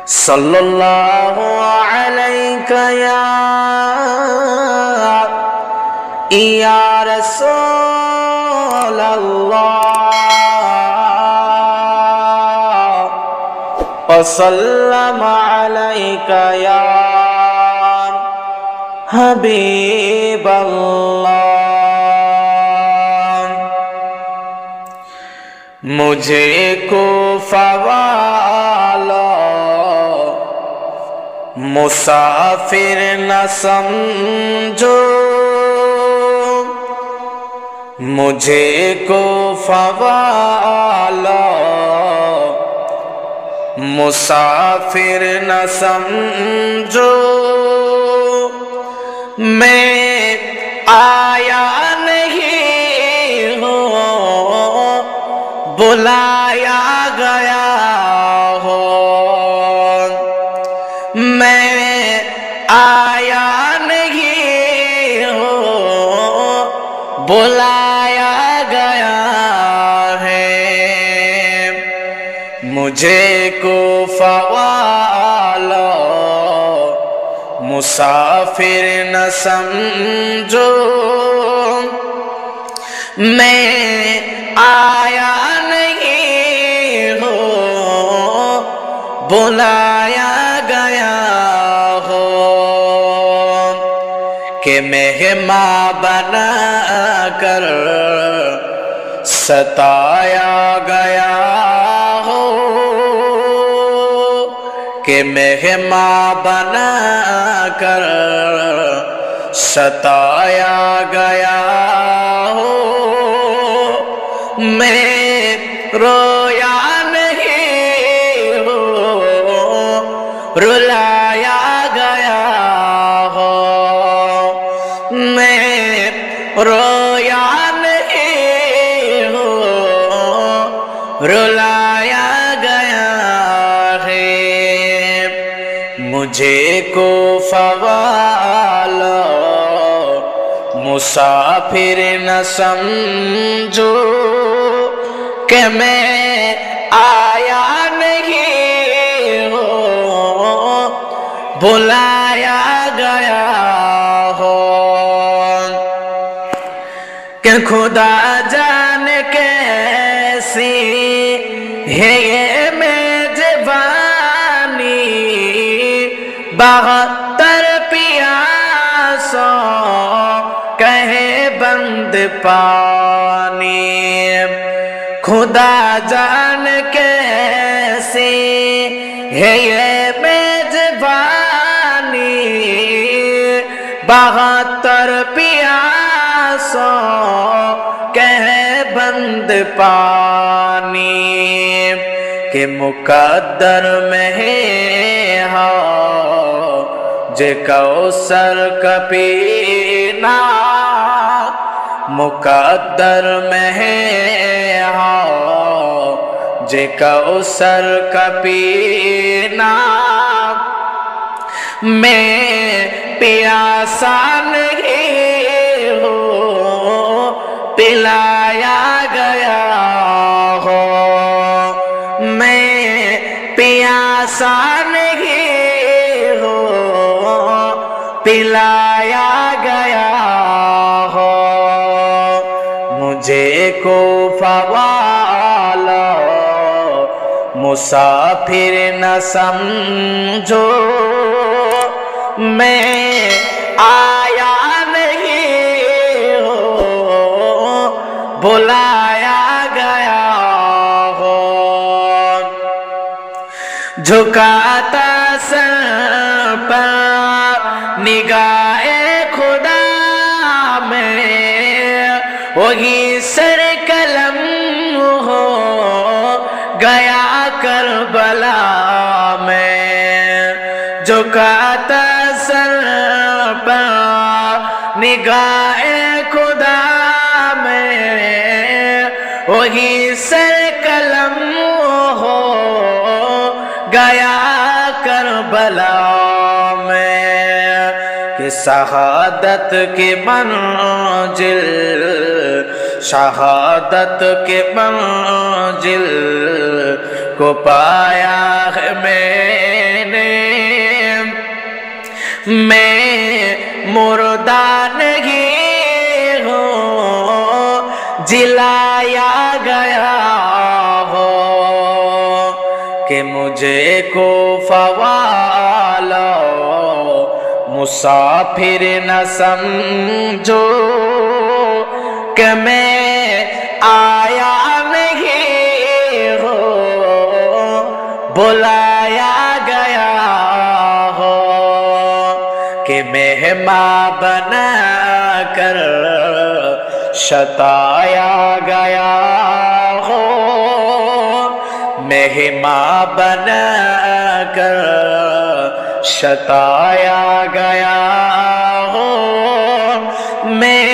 सल्लल्लाहु अलैका या रसूल अल्लाह व सल्लम अलैका या हबीब अल्लाह। मुझे कूफा वाला मुसाफिर न समझो, मुझे कूफा वाला मुसाफिर न समझो। मैं आया नहीं हूँ, बुलाया गया हो। मैं आया नहीं हूँ, बुलाया गया है। मुझे कूफा वाला मुसाफिर न समझो। मैं आया नहीं हूँ, बुलाया गया हो। कि मेहमान बना कर सताया गया हो, कि मेहमान बना कर सताया गया हो। मैं रोया नहीं हूँ, रुलाया गया हो। मैं रोया नहीं हूँ, रुलाया गया है। मुझे कूफा वाला मुसाफिर न समझो, कि मैं आया नहीं हूँ, बुलाया गया हो। कि खुदा जाने कैसी है ये मेजबानी, 72 पियासों कहे बंद पानी। खुदा जान कैसी है ये मेजबानी, 72 पियासों कहे बंद पानी। कि मुकद्दर में है जे कौसर का पीना, मुकद्दर में है जे कौसर का पीना। मैं प्यासा नहीं हूँ, पिलाया गया हो। मैं प्यासा नहीं हूँ, पिलाया गया हो। मुझे कूफा वाला मुसाफिर न समझो। मैं आया नहीं हूँ, बुलाया गया हो। झुकाता सर पर निगाहे खुदा में, वही सर कलम हो गया करबला में। झुकाता सर पर निगाहे खुदा में, वही सर कलम हो गया करबला में। कि शहादत की मंजिल, शहादत के मंजिल को पाया है मैंने। میں مردہ نہیں ہوں جلایا گیا ہو کہ مجھے کوفہ والو مسافر نہ سمجھو کہ میں آیا نہیں ہوں بلایا گیا ہو کہ مہمان بنا کر ستایا گیا ہو مہمان بنا کر ستایا گیا ہو میں